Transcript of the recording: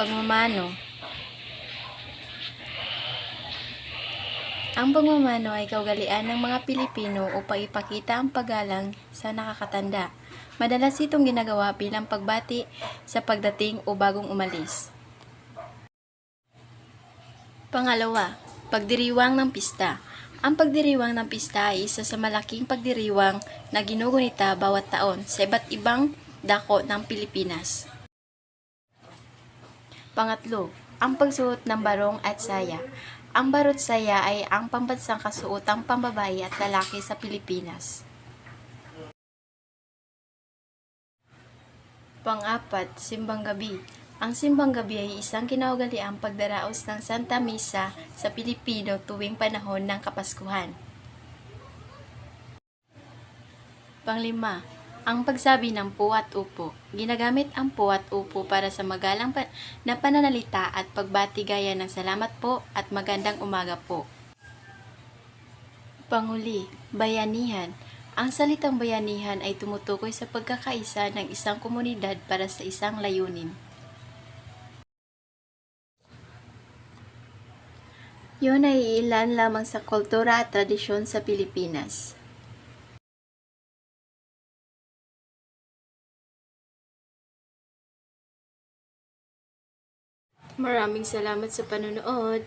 Pagmamano. Ang pagmamano ay kaugalian ng mga Pilipino upang ipakita ang paggalang sa nakakatanda. Madalas itong ginagawa bilang pagbati sa pagdating o bagong umalis. Pangalawa, pagdiriwang ng pista. Ang pagdiriwang ng pista ay isa sa malaking pagdiriwang na ginugunita bawat taon sa iba't ibang dako ng Pilipinas. Pangatlo, ang pagsuot ng barong at saya. Ang barong at saya ay ang pambansang kasuotang pambabae at lalaki sa Pilipinas. Pang-apat, simbang gabi. Ang simbang gabi ay isang kinaugaliang pagdaraos ng Santa Misa sa Pilipino tuwing panahon ng Kapaskuhan. Panglima, ang pagsabi ng po at upo. Ginagamit ang po at upo para sa magalang na pananalita at pagbati gaya ng salamat po at magandang umaga po. Panghuli, bayanihan. Ang salitang bayanihan ay tumutukoy sa pagkakaisa ng isang komunidad para sa isang layunin. Yun ay ilan lamang sa kultura at tradisyon sa Pilipinas. Maraming salamat sa panonood.